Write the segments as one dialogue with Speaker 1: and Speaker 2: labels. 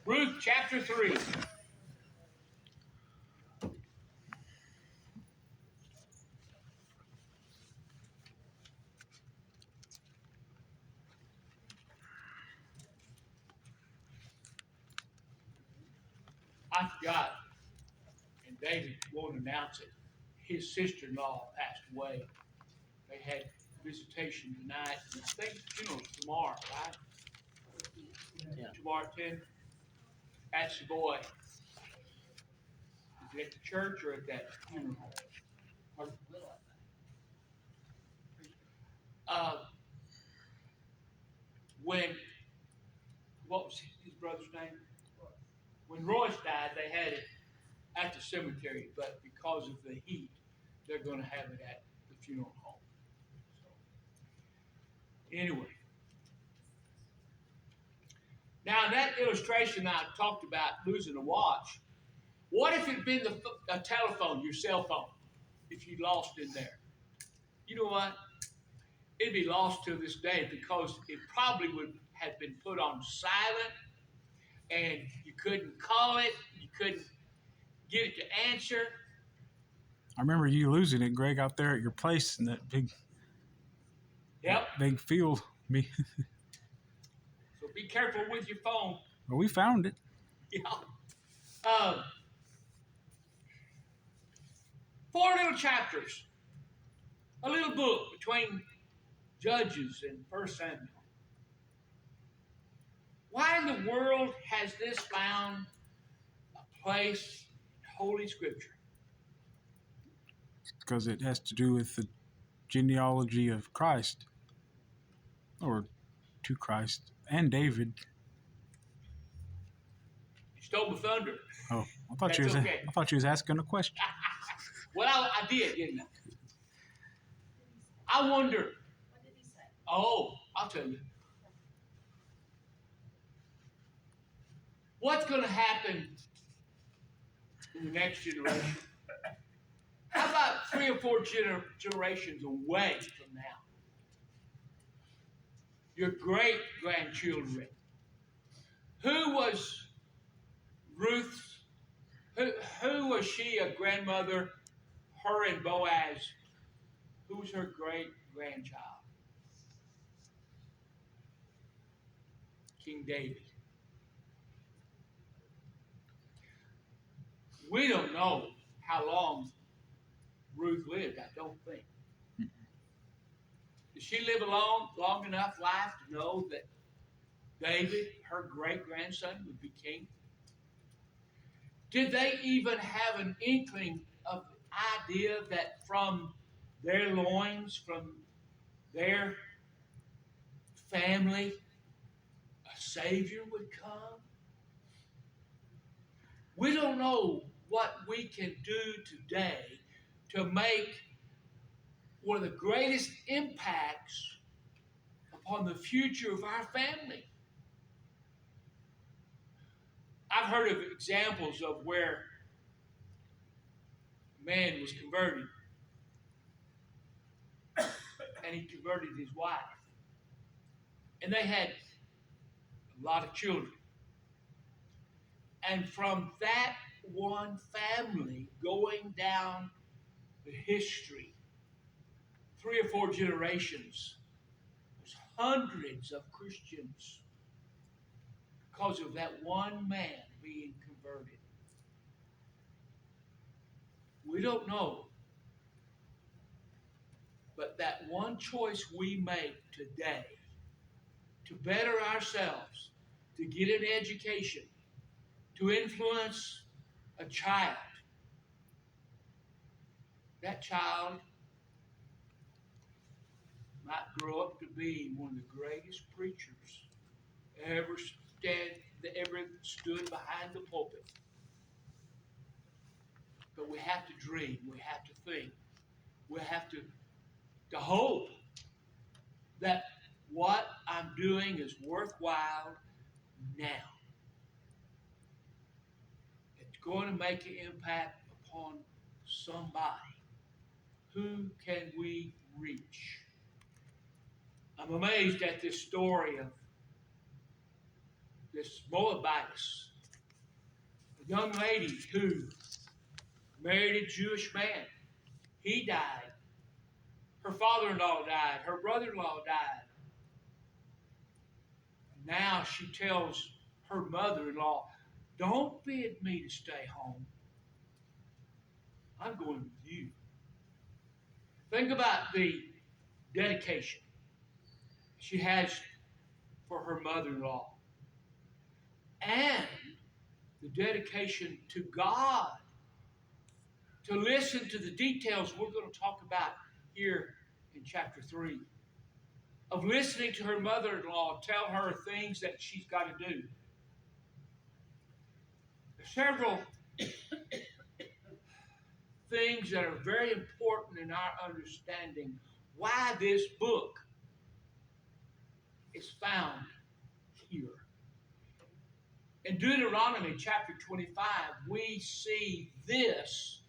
Speaker 1: Ruth chapter 3. I forgot, and David won't announce it. His sister-in-law passed away. They had visitation tonight. And I think the funeral's tomorrow, right?
Speaker 2: Yeah.
Speaker 1: Tomorrow at 10. That's the boy. Is it at the church or at that funeral home? Uh, when, what was his brother's name? When Royce died, they had it at the cemetery, but because of the heat, they're going to have it at the funeral home. So, anyway. Now, that illustration I talked about losing a watch, what if it had been a telephone, your cell phone, if you lost in there? You know what? It'd be lost to this day because it probably would have been put on silent and you couldn't call it, you couldn't get it to answer.
Speaker 3: I remember you losing it, Greg, out there at your place in that big field.
Speaker 1: So be careful with your phone.
Speaker 3: Well, we found it.
Speaker 1: Yeah. 4 little chapters. A little book between Judges and 1 Samuel. Why in the world has this found a place in Holy Scripture?
Speaker 3: Because it has to do with the genealogy of Christ, or to Christ, and David.
Speaker 1: You stole my thunder.
Speaker 3: Oh, I thought you was asking a question.
Speaker 1: Well, I did, didn't I? I wonder.
Speaker 4: What did he say?
Speaker 1: Oh, I'll tell you. What's going to happen in the next generation? How about 3 or 4 generations away from now? Your great-grandchildren. Who was Ruth's? Who was she a grandmother? Her and Boaz. Who was her great-grandchild? King David. We don't know how long Ruth lived, I don't think. Did she live a long enough life to know that David, her great-grandson, would be king? Did they even have an inkling of the idea that from their loins, from their family, a Savior would come? We don't know what we can do today to make one of the greatest impacts upon the future of our family. I've heard of examples of where a man was converted and he converted his wife. And they had a lot of children. And from that one family going down the history, 3 or 4 generations, there's hundreds of Christians because of that one man being converted. We don't know. But that one choice we make today to better ourselves, to get an education, to influence a child, that child might grow up to be one of the greatest preachers ever stood behind the pulpit. But we have to dream, we have to think, we have to hope that what I'm doing is worthwhile now. It's going to make an impact upon somebody. Who can we reach? I'm amazed at this story of this Moabitess A young lady who married a Jewish man. He died. Her father-in-law died. Her brother-in-law died. And now she tells her mother-in-law, don't bid me to stay home. I'm going with you. Think about the dedication she has for her mother-in-law and the dedication to God to listen to the details we're going to talk about here in chapter 3 of listening to her mother-in-law tell her things that she's got to do. There's several things that are very important in our understanding why this book is found here. In Deuteronomy chapter 25, we see this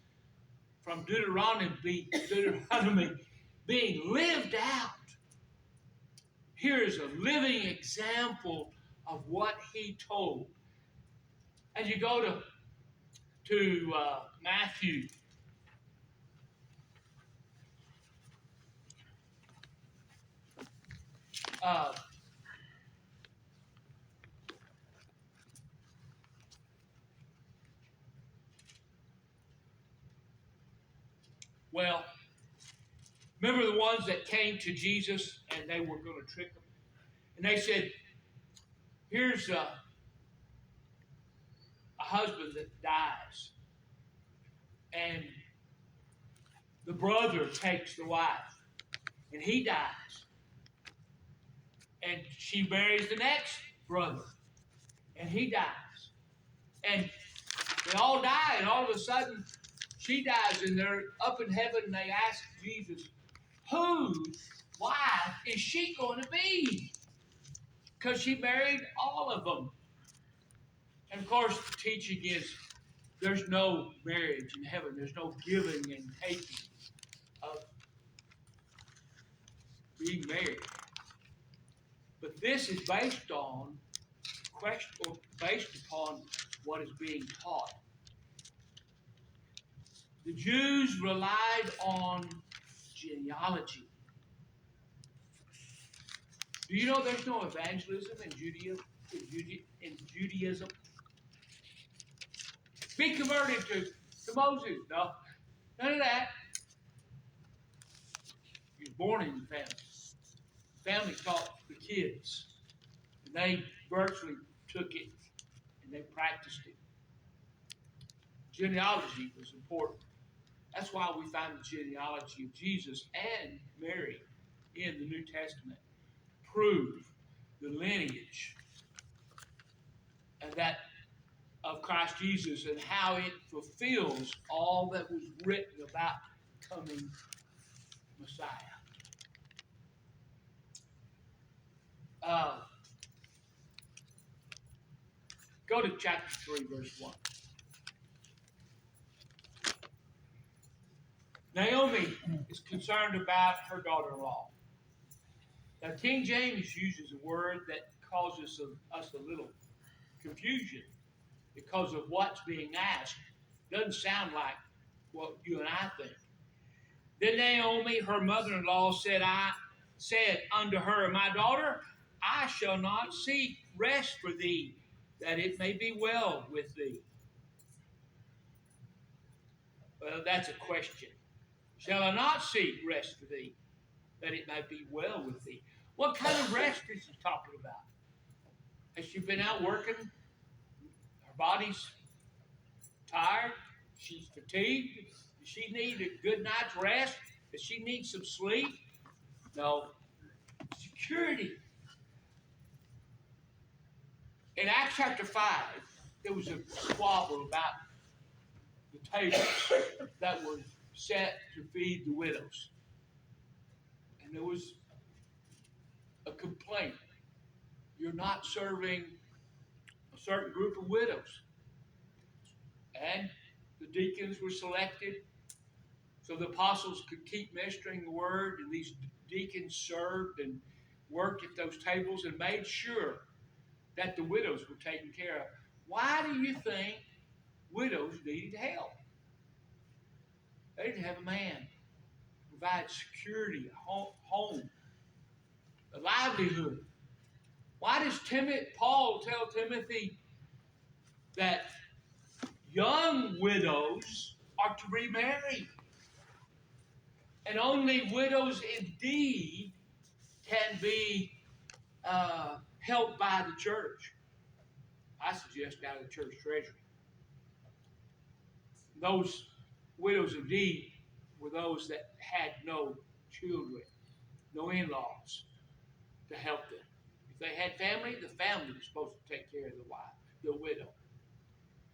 Speaker 1: from Deuteronomy being lived out. Here is a living example of what he told. As you go to Matthew, well, remember the ones that came to Jesus and they were going to trick him? And they said, here's a husband that dies. And the brother takes the wife. And he dies. And she marries the next brother. And he dies. And they all die. And all of a sudden, she dies. And they're up in heaven and they ask Jesus, whose wife is she going to be? Because she married all of them. And of course, the teaching is there's no marriage in heaven. There's no giving and taking of being married. But this is based on based upon what is being taught. The Jews relied on genealogy. Do you know there's no evangelism in Judaism? Be converted to Moses. No, none of that. He was born in the family. The family taught the kids. And they virtually took it and they practiced it. Genealogy was important. That's why we find the genealogy of Jesus and Mary in the New Testament prove the lineage and that of Christ Jesus and how it fulfills all that was written about coming Messiah. Go to chapter 3, verse 1. Naomi is concerned about her daughter-in-law. Now, King James uses a word that causes us a little confusion because of what's being asked. Doesn't sound like what you and I think. Then Naomi, her mother-in-law, said unto her, my daughter, I shall not seek rest for thee, that it may be well with thee. Well, that's a question. Shall I not seek rest for thee, that it may be well with thee? What kind of rest is he talking about? Has she been out working? Her body's tired? She's fatigued? Does she need a good night's rest? Does she need some sleep? No. Security. In Acts chapter 5, there was a squabble about the tables that were set to feed the widows. And there was a complaint. You're not serving a certain group of widows. And the deacons were selected so the apostles could keep ministering the word, and these deacons served and worked at those tables and made sure that the widows were taken care of. Why do you think widows needed help. They didn't have a man to provide security, a home, a livelihood. Why does Paul tell Timothy that young widows are to remarry? And only widows indeed can be helped by the church. I suggest out of the church treasury. Those widows indeed were those that had no children, no in-laws to help them. If they had family, the family was supposed to take care of the wife, the widow,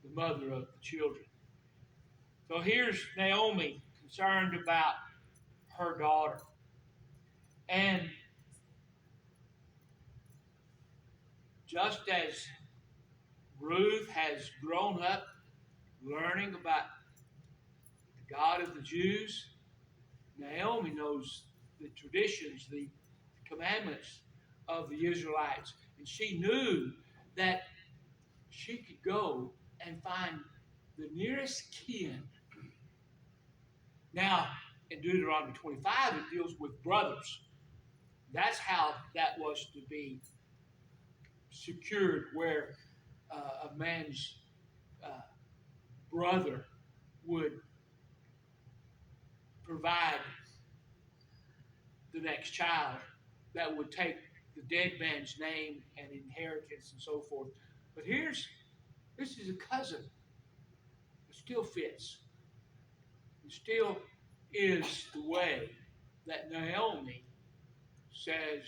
Speaker 1: the mother of the children. So here's Naomi concerned about her daughter. And just as Ruth has grown up learning about the God of the Jews, Naomi knows the traditions, the commandments of the Israelites. And she knew that she could go and find the nearest kin. Now, in Deuteronomy 25, it deals with brothers. That's how that was to be secured, where a man's brother would provide the next child that would take the dead man's name and inheritance and so forth. But this is a cousin. It still fits. It still is the way that Naomi says,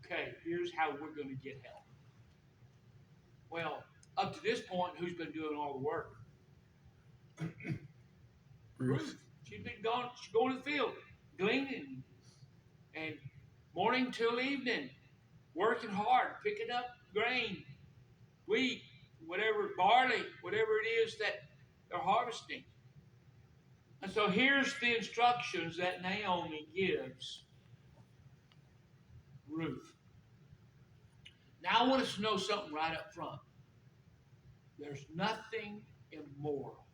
Speaker 1: okay, here's how we're going to get help. Well, up to this point, who's been doing all the work? Ruth. She's going to the field, gleaning, and morning till evening, working hard, picking up grain, wheat, whatever, barley, whatever it is that they're harvesting. And so here's the instructions that Naomi gives Ruth. Now I want us to know something right up front. There's nothing immoral,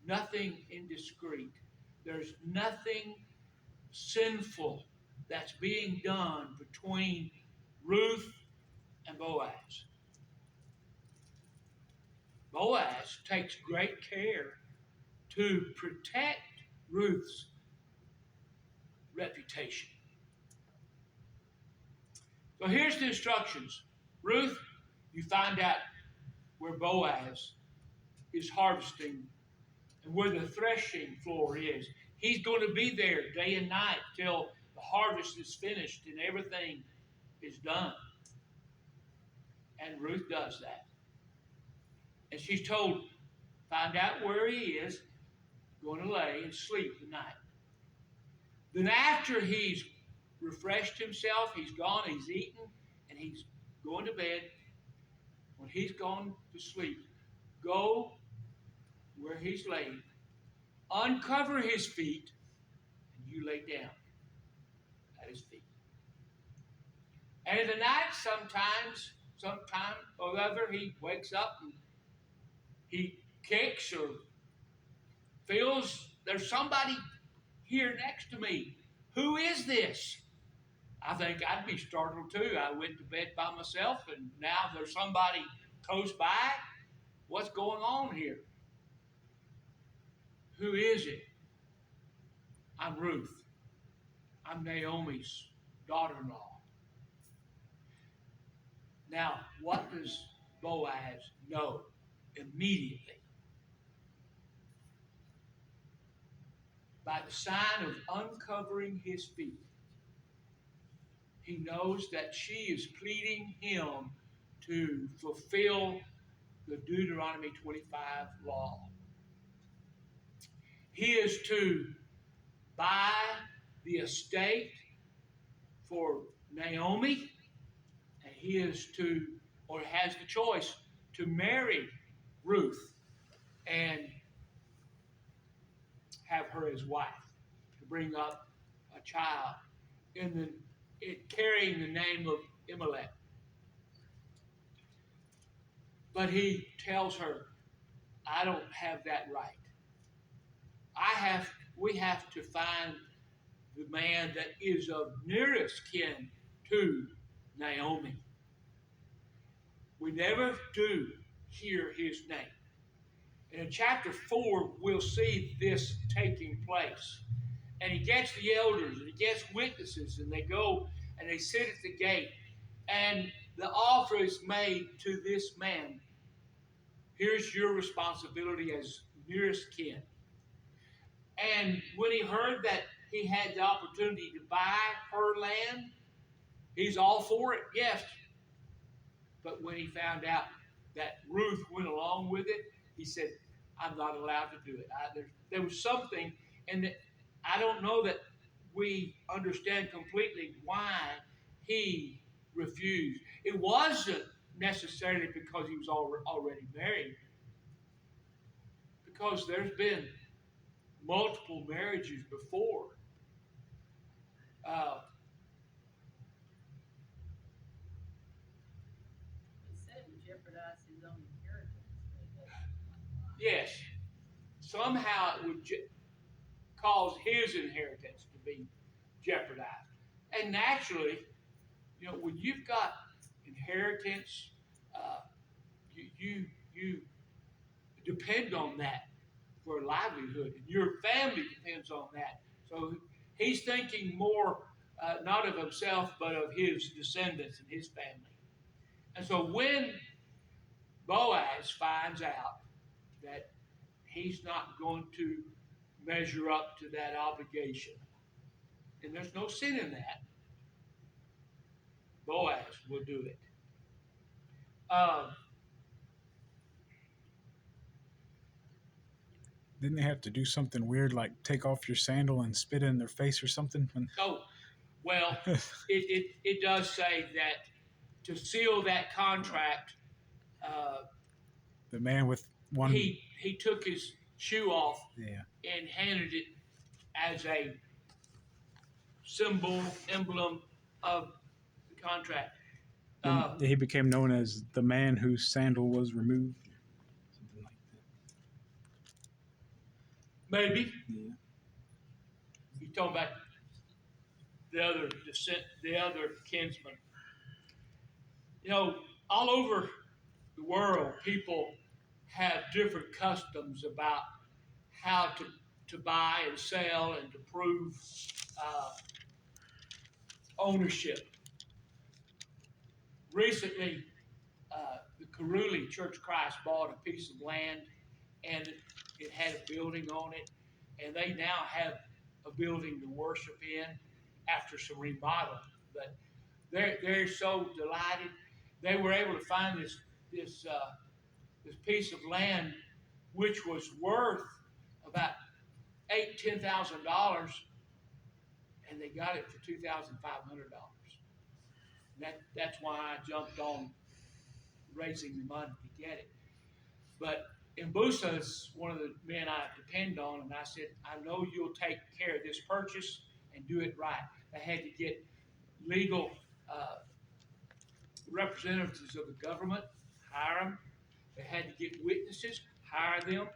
Speaker 1: nothing indiscreet. There's nothing sinful that's being done between Ruth and Boaz. Boaz takes great care to protect Ruth's reputation. So here's the instructions. Ruth, you find out where Boaz is harvesting and where the threshing floor is. He's going to be there day and night till the harvest is finished and everything is done. And Ruth does that. And she's told, find out where he is, going to lay and sleep tonight. Then after he's refreshed himself, he's gone, he's eaten, and he's going to bed. When he's gone to sleep, go where he's laying, uncover his feet, and you lay down at his feet. And in the night, sometime or other, he wakes up and he kicks or feels there's somebody here next to me. Who is this? I think I'd be startled too. I went to bed by myself and now there's somebody close by. What's going on here? Who is it? I'm Ruth. I'm Naomi's daughter-in-law. Now, what does Boaz know immediately? By the sign of uncovering his feet, he knows that she is pleading him to fulfill the Deuteronomy 25 law. He is to buy the estate for Naomi, and he is to, or has the choice, to marry Ruth and have her as wife, to bring up a child carrying the name of Elimelech. But he tells her, I don't have that right. We have to find the man that is of nearest kin to Naomi. We never do hear his name. And in chapter 4, we'll see this taking place. And he gets the elders and he gets witnesses, and they go and they sit at the gate. And the offer is made to this man. Here's your responsibility as nearest kin. And when he heard that he had the opportunity to buy her land, he's all for it, yes. But when he found out that Ruth went along with it, he said, I'm not allowed to do it. There was something, and I don't know that we understand completely why he refused. It wasn't necessarily because he was already married, because there's been multiple marriages before.
Speaker 2: He said it would jeopardize his own inheritance.
Speaker 1: Yes, somehow it would cause his inheritance to be jeopardized. And naturally, when you've got inheritance, uh, you depend on that for a livelihood, and your family depends on that. So he's thinking more not of himself, but of his descendants and his family. And so when Boaz finds out that he's not going to measure up to that obligation, and there's no sin in that, Boaz will do it. Um,
Speaker 3: Didn't they have to do something weird like take off your sandal and spit in their face or something?
Speaker 1: oh, well, it does say that to seal that contract, uh,
Speaker 3: The man with one.
Speaker 1: he took his shoe off
Speaker 3: Yeah.
Speaker 1: and handed it as a symbol, emblem of the contract.
Speaker 3: He became known as the man whose sandal was removed. Something like that.
Speaker 1: Maybe
Speaker 3: Yeah.
Speaker 1: he's talking about the other kinsman. All over the world, people have different customs about how to buy and sell and to prove uh, ownership. Recently, the Karuli Church of Christ bought a piece of land, and it had a building on it, and they now have a building to worship in after some remodeling. But they're so delighted. They were able to find this piece of land, which was worth about $10,000, and they got it for $2,500. That's why I jumped on raising the money to get it. But Mbusa is one of the men I depend on, and I said, I know you'll take care of this purchase and do it right. They had to get legal representatives of the government, hire them. They had to get witnesses, hire them.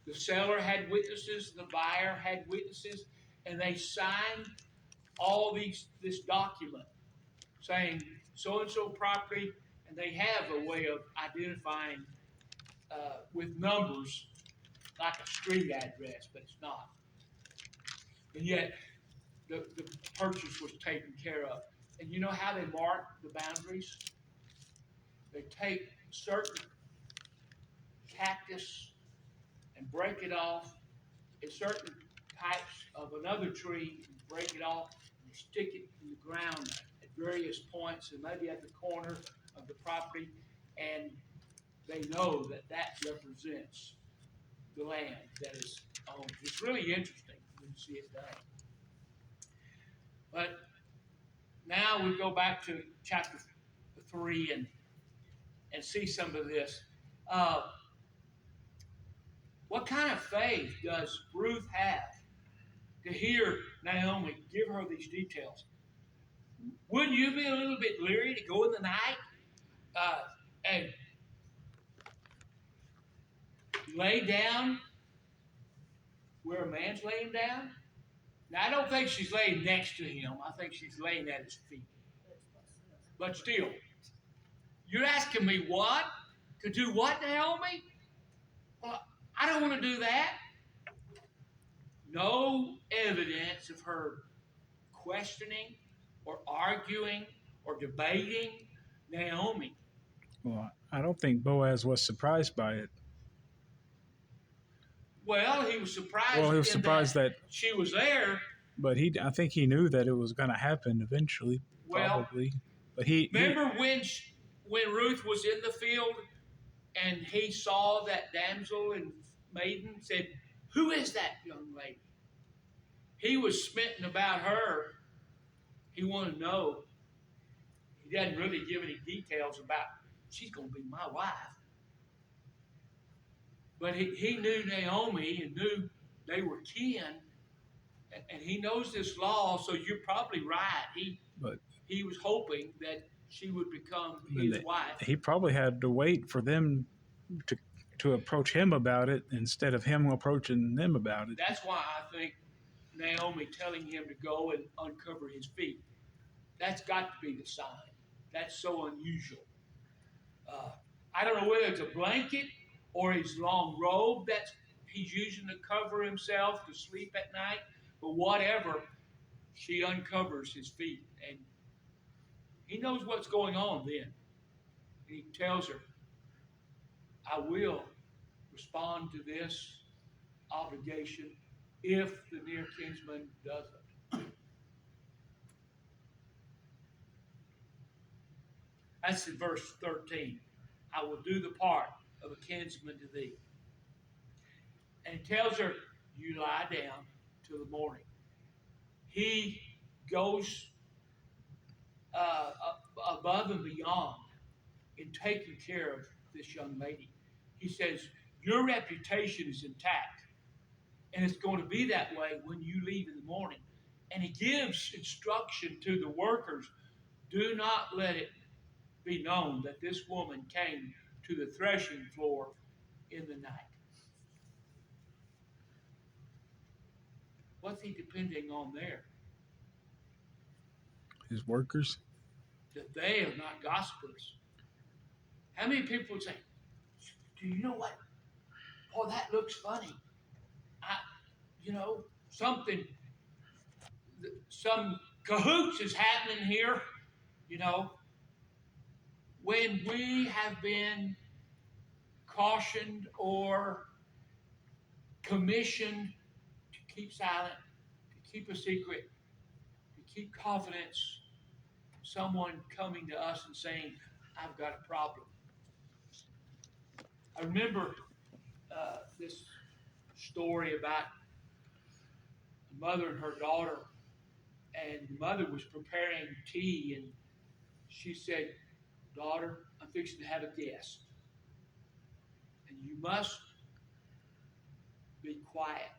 Speaker 1: The seller had witnesses, the buyer had witnesses, and they signed all this document saying so-and-so property, and they have a way of identifying with numbers like a street address, but it's not. And yet, the purchase was taken care of. And you know how they mark the boundaries? They take certain cactus and break it off, and certain types of another tree and break it off, and they stick it in the ground at various points, and maybe at the corner of the property, and they know that represents the land that is owned. It's really interesting when you see it done. But now we go back to chapter 3 and see some of this. What kind of faith does Ruth have to hear Naomi give her these details? Wouldn't you be a little bit leery to go in the night and lay down where a man's laying down. Now, I don't think she's laying next to him. I think she's laying at his feet. But still, you're asking me what? To do what, Naomi? Well, I don't want to do that. No evidence of her questioning or arguing or debating Naomi.
Speaker 3: Well, I don't think Boaz was surprised by it.
Speaker 1: Well, he was surprised.
Speaker 3: Well, he was surprised that
Speaker 1: she was there.
Speaker 3: But I think he knew that it was going to happen eventually, probably. But
Speaker 1: remember when Ruth was in the field and he saw that damsel and maiden, said, "Who is that young lady?" He was smitten about her. He wanted to know. He doesn't really give any details about, she's going to be my wife. But he knew Naomi and knew they were kin. And he knows this law, so you're probably right. He was hoping that she would become his wife.
Speaker 3: He probably had to wait for them to approach him about it instead of him approaching them about it.
Speaker 1: That's why I think Naomi telling him to go and uncover his feet, that's got to be the sign. That's so unusual. I don't know whether it's a blanket or his long robe that he's using to cover himself to sleep at night, but whatever, she uncovers his feet, and he knows what's going on then. He tells her, I will respond to this obligation if the near kinsman doesn't. That's in verse 13. I will do the part of a kinsman to thee. And he tells her, you lie down till the morning. He goes above and beyond in taking care of this young lady. He says, your reputation is intact. And it's going to be that way when you leave in the morning. And he gives instruction to the workers, do not let it be known that this woman came to the threshing floor in the night. What's he depending on there?
Speaker 3: His workers?
Speaker 1: That they are not gossipers. How many people would say, do you know what? Oh, that looks funny. Some cahoots is happening here, when we have been cautioned or commissioned to keep silent, to keep a secret, to keep confidence, someone coming to us and saying, I've got a problem. I remember this story about a mother and her daughter, and the mother was preparing tea, and she said, daughter, I'm fixing to have a guest, and you must be quiet.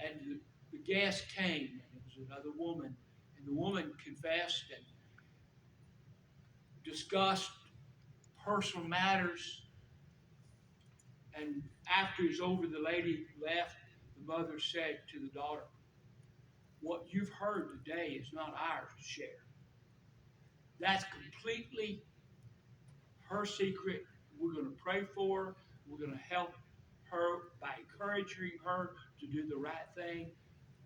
Speaker 1: And the guest came, and it was another woman, and the woman confessed and discussed personal matters. And after it was over, the lady left. The mother said to the daughter, what you've heard today is not ours to share. That's completely her secret. We're going to pray for her. We're going to help her by encouraging her to do the right thing.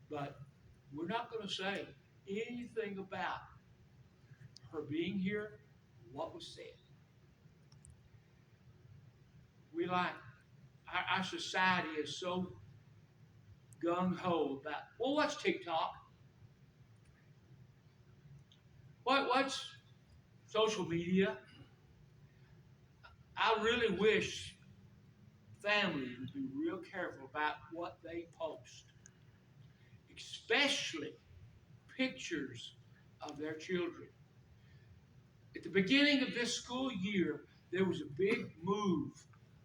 Speaker 1: But we're not going to say anything about her being here, what was said. Our society is so gung-ho about, well, what's TikTok? What's social media? I really wish families would be real careful about what they post, especially pictures of their children. At the beginning of this school year, there was a big move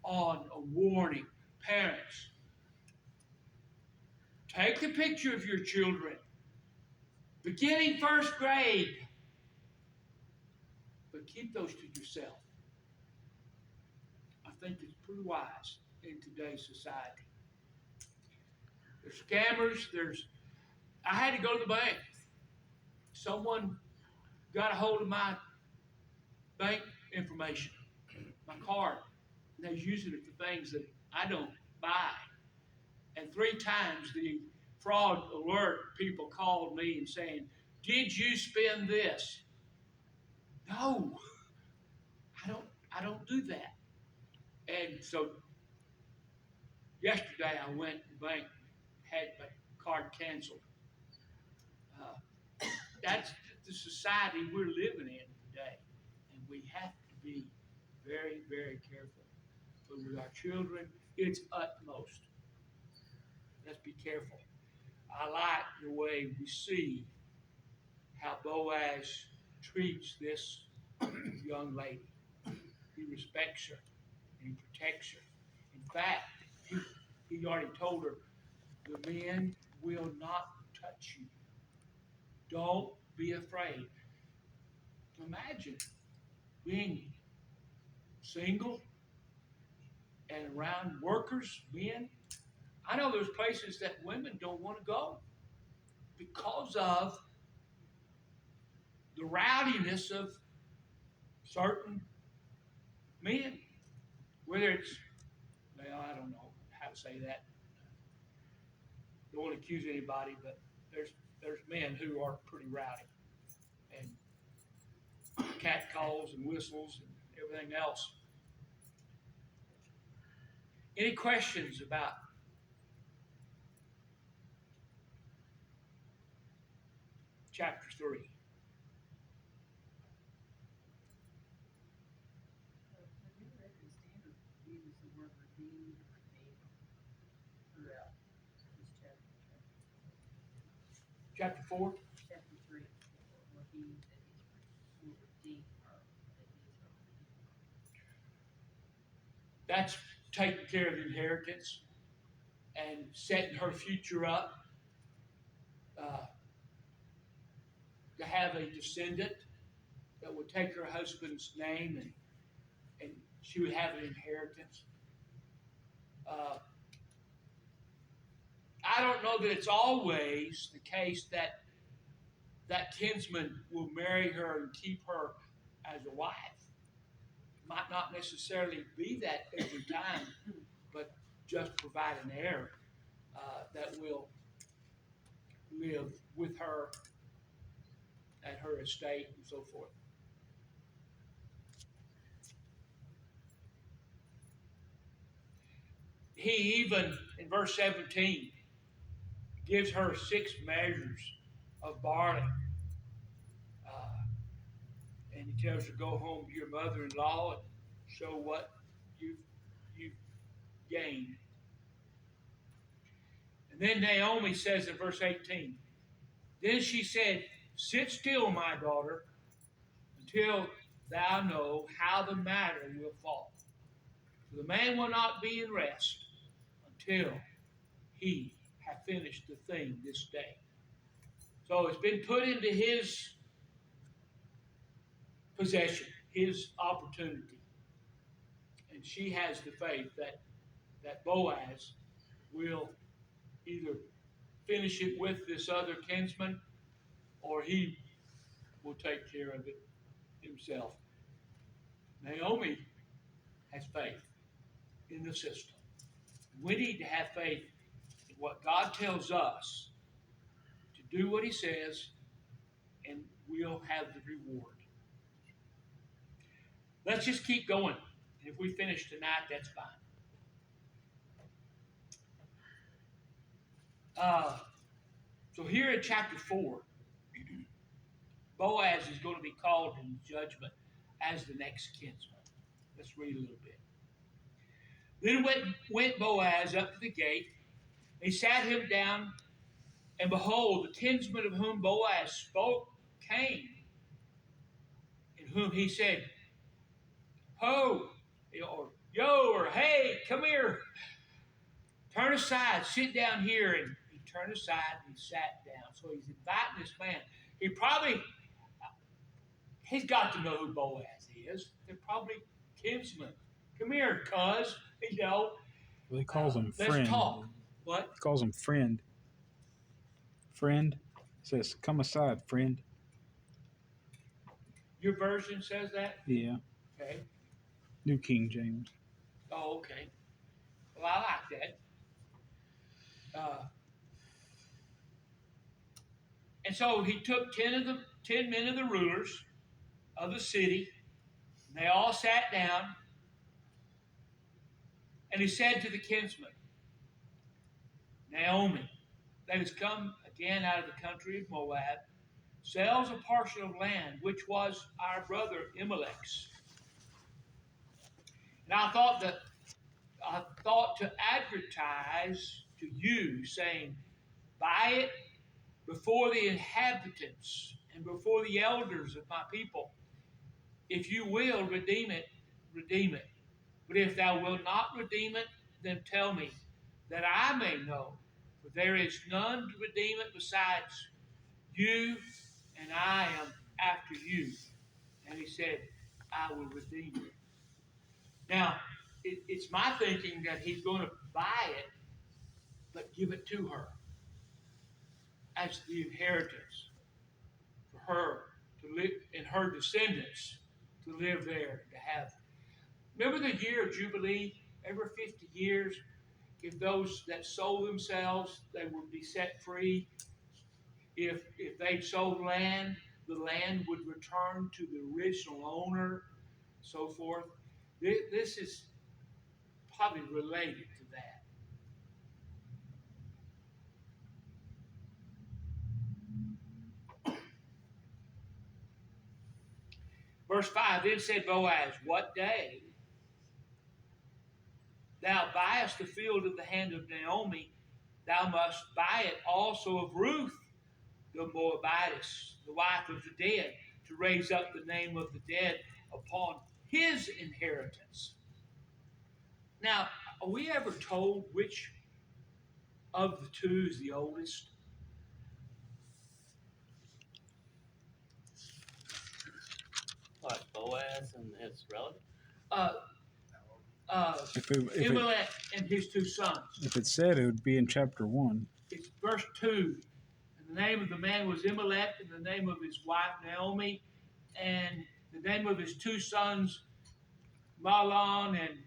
Speaker 1: on a warning. Parents, take the picture of your children, beginning first grade, but keep those to yourself. I think it's pretty wise in today's society. There's scammers. I had to go to the bank. Someone got a hold of my bank information, my card, and they're using it for things that I don't buy. And 3 times the fraud alert people called me and saying, "Did you spend this?" No, I don't do that. And so yesterday I went to the bank, had my card canceled. Uh, that's the society we're living in today, and we have to be very, very careful. But with our children, it's utmost. Let's be careful. I like the way we see how Boaz treats this young lady. He respects her and he protects her. In fact, he already told her, the men will not touch you. Don't be afraid. Imagine being single and around workers, men. I know there's places that women don't want to go because of the rowdiness of certain men. Whether it's, well, I don't know how to say that. Don't want to accuse anybody, but there's men who are pretty rowdy and cat calls and whistles and everything else. Any questions about chapter 3?
Speaker 2: The New American Standard uses the word redeemed or redeemed throughout this chapter.
Speaker 1: Chapter 4?
Speaker 2: Chapter 3, or he that will redeem her, that is her redeemer.
Speaker 1: That's taking care of the inheritance and setting her future up to have a descendant that would take her husband's name and she would have an inheritance. I don't know that it's always the case that that kinsman will marry her and keep her as a wife. Might not necessarily be that every time, but just provide an heir that will live with her at her estate and so forth. He even, in verse 17, gives her 6 measures of barley. And he tells her to go home to your mother-in-law and show what you've gained. And then Naomi says in verse 18, then she said, sit still, my daughter, until thou know how the matter will fall. For the man will not be in rest until he have finished the thing this day. So it's been put into his possession, his opportunity. And she has the faith that Boaz will either finish it with this other kinsman or he will take care of it himself. Naomi has faith in the system. We need to have faith in what God tells us to do what he says, and we'll have the reward. Let's just keep going. If we finish tonight, that's fine. So here in chapter 4, Boaz is going to be called in judgment as the next kinsman. Let's read a little bit. Then went Boaz up to the gate. He sat him down, and behold, the kinsman of whom Boaz spoke came, in whom he said, ho, or yo, or hey, come here. Turn aside, sit down here. And he turned aside and he sat down. So he's inviting this man. He's got to know who Boaz is. They're probably kinsmen. Come here, cuz.
Speaker 3: Well, he calls him
Speaker 1: Let's
Speaker 3: friend.
Speaker 1: talk. What?
Speaker 3: He calls him friend. Friend says, "Come aside, friend."
Speaker 1: Your version says that?
Speaker 3: Yeah,
Speaker 1: Okay.
Speaker 3: New King James.
Speaker 1: Oh, okay. Well, I like that. And so he took 10 men of the rulers of the city, and they all sat down, and he said to the kinsman, Naomi, that has come again out of the country of Moab, sells a portion of land which was our brother Elimelech's. And I thought to advertise to you, saying, buy it before the inhabitants and before the elders of my people. If you will redeem it, redeem it. But if thou wilt not redeem it, then tell me, that I may know. For there is none to redeem it besides you, and I am after you. And he said, I will redeem it. Now, it's my thinking that he's going to buy it, but give it to her as the inheritance for her to live, and her descendants to live there, to have. Remember the year of Jubilee? Every 50 years, if those that sold themselves, they would be set free. If they sold land, the land would return to the original owner, so forth. This is probably related to that. Verse 5, then said Boaz, what day thou buyest the field of the hand of Naomi, thou must buy it also of Ruth, the Moabitess, the wife of the dead, to raise up the name of the dead upon his inheritance. Now, are we ever told which of the two is the oldest?
Speaker 4: What, Boaz and his relative?
Speaker 1: Uh,
Speaker 3: If
Speaker 1: Elimelech and his two sons.
Speaker 3: it said, it would be in chapter 1.
Speaker 1: It's verse 2. And the name of the man was Elimelech, and the name of his wife Naomi, and the name of his two sons Mahlon and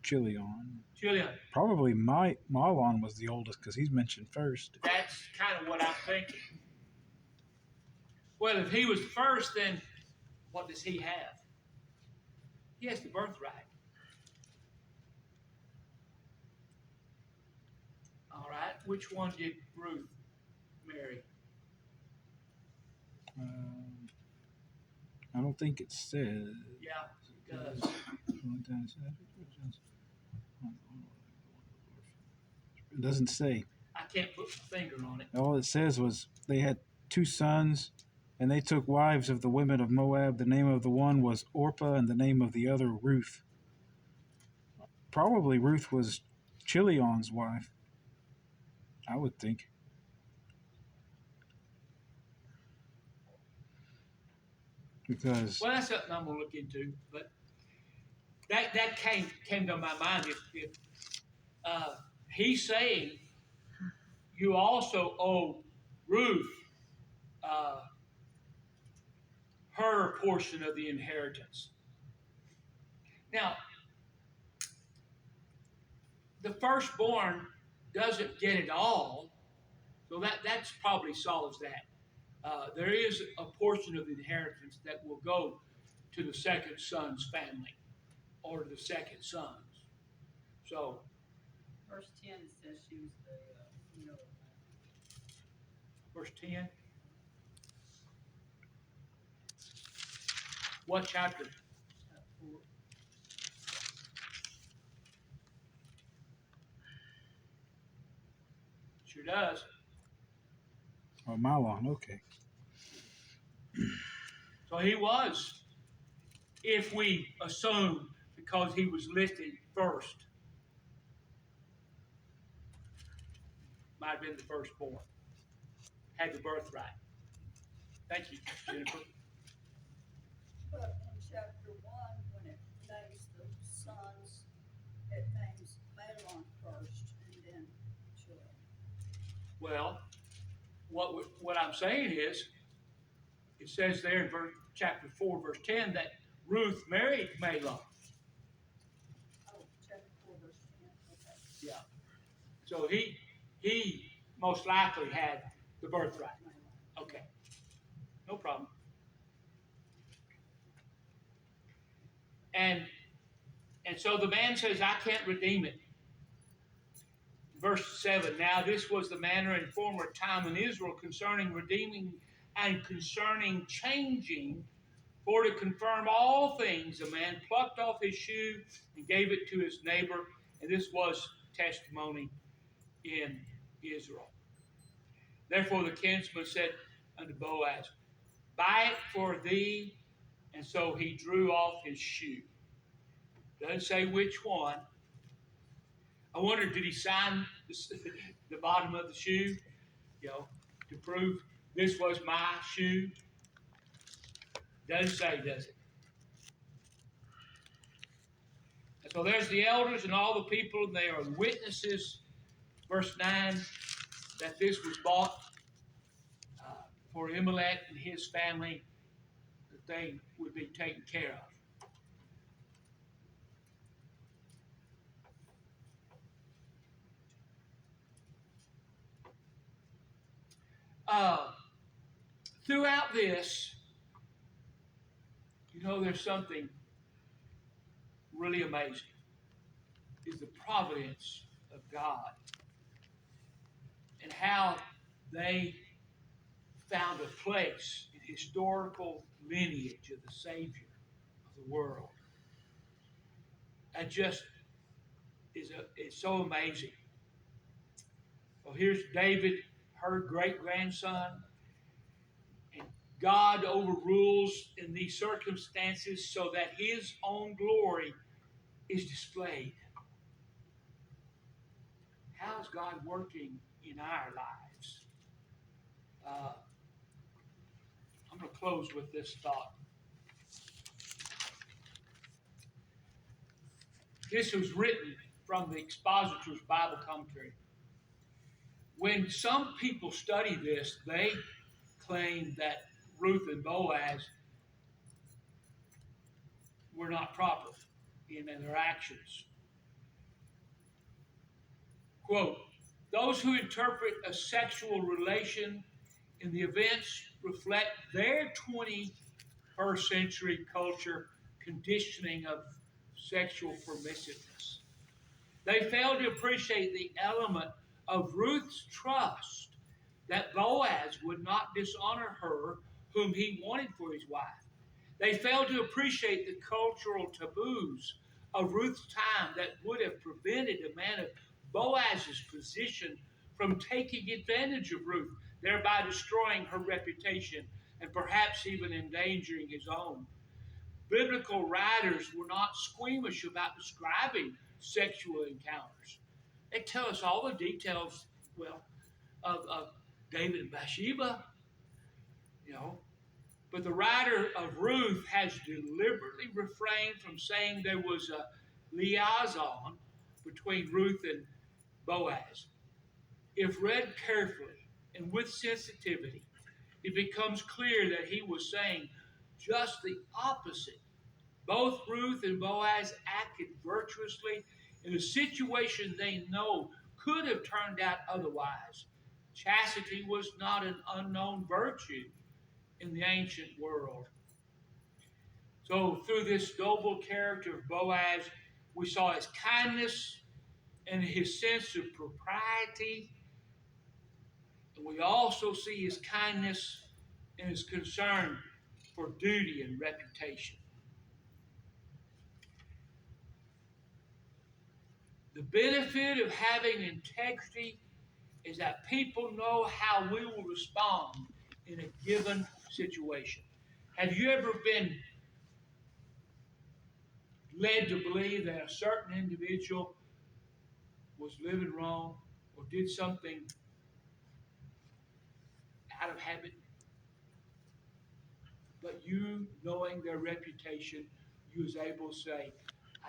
Speaker 3: Chilion.
Speaker 1: Chilion.
Speaker 3: Probably Mahlon was the oldest because he's mentioned first.
Speaker 1: That's kind of what I'm thinking. Well, if he was first, then what does he have? He has the birthright. All right. Which one did Ruth marry?
Speaker 3: I don't think it says.
Speaker 1: Yeah, it does.
Speaker 3: It doesn't say.
Speaker 1: I can't put my finger on it.
Speaker 3: All it says was they had two sons, and they took wives of the women of Moab. The name of the one was Orpah, and the name of the other Ruth. Probably Ruth was Chilion's wife, I would think. Because
Speaker 1: Well, that's something I'm gonna look into. But that came to my mind. If he's saying you also owe Ruth her portion of the inheritance. Now, the firstborn doesn't get it all, so that's probably solves that. There is a portion of the inheritance that will go to the second son's family or the second sons. So,
Speaker 2: Verse 10 says she was the widow of
Speaker 1: verse 10. What chapter?
Speaker 2: chapter 4.
Speaker 1: Sure does.
Speaker 3: oh, Mahlon, okay.
Speaker 1: So he was, if we assume, because he was listed first, might have been the firstborn, had the birthright. Thank you, Jennifer.
Speaker 5: But in chapter 1, when it names the
Speaker 2: sons, it names Malon first and then Children.
Speaker 1: Well, what I'm saying is, it says there in chapter 4, verse 10, that Ruth married Mahlon.
Speaker 2: Oh, chapter 4, verse 10, okay.
Speaker 1: Yeah. So he most likely had the birthright.
Speaker 2: Malon.
Speaker 1: Okay. No problem. And so the man says, I can't redeem it. Verse 7, now this was the manner in former time in Israel concerning redeeming and concerning changing, for to confirm all things, a man plucked off his shoe and gave it to his neighbor, and this was testimony in Israel. Therefore the kinsman said unto Boaz, buy it for thee, and so he drew off his shoe. Doesn't say which one. I wonder, did he sign the bottom of the shoe, to prove this was my shoe? Doesn't say, does it? And so there's the elders and all the people, and they are witnesses, verse 9, that this was bought for Elimelech and his family, that they would be taken care of. Throughout this, there's something really amazing, is the providence of God and how they found a place in historical lineage of the Savior of the world. That just is so amazing. Well, here's David, her great-grandson, and God overrules in these circumstances so that his own glory is displayed. How is God working in our lives? I'm going to close with this thought. This was written from the Expositor's Bible Commentary. When some people study this, they claim that Ruth and Boaz were not proper in their actions. Quote, those who interpret a sexual relation in the events reflect their 21st century culture conditioning of sexual permissiveness. They fail to appreciate the element of Ruth's trust that Boaz would not dishonor her whom he wanted for his wife. They fail to appreciate the cultural taboos of Ruth's time that would have prevented a man of Boaz's position from taking advantage of Ruth, thereby destroying her reputation and perhaps even endangering his own. Biblical writers were not squeamish about describing sexual encounters. They tell us all the details, of David and Bathsheba, But the writer of Ruth has deliberately refrained from saying there was a liaison between Ruth and Boaz. If read carefully and with sensitivity, it becomes clear that he was saying just the opposite. Both Ruth and Boaz acted virtuously in a situation they know could have turned out otherwise. Chastity was not an unknown virtue in the ancient world. So through this noble character of Boaz, we saw his kindness and his sense of propriety. And we also see his kindness and his concern for duty and reputation. The benefit of having integrity is that people know how we will respond in a given situation. Have you ever been led to believe that a certain individual was living wrong or did something out of habit, but you, knowing their reputation, you was able to say,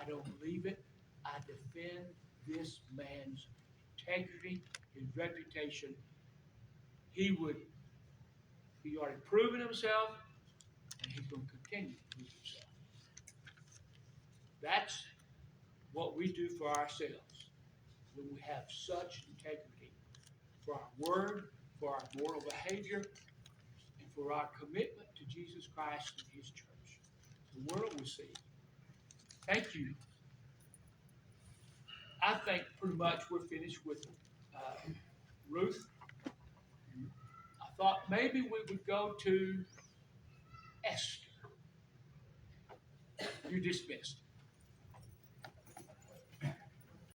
Speaker 1: I don't believe it. I defend this man's integrity, his reputation. He already proven himself, and he's going to continue to prove himself. That's what we do for ourselves when we have such integrity for our word, for our moral behavior, and for our commitment to Jesus Christ and his church. The world will see. Thank you. I think pretty much we're finished with Ruth. I thought maybe we would go to Esther. You're dismissed.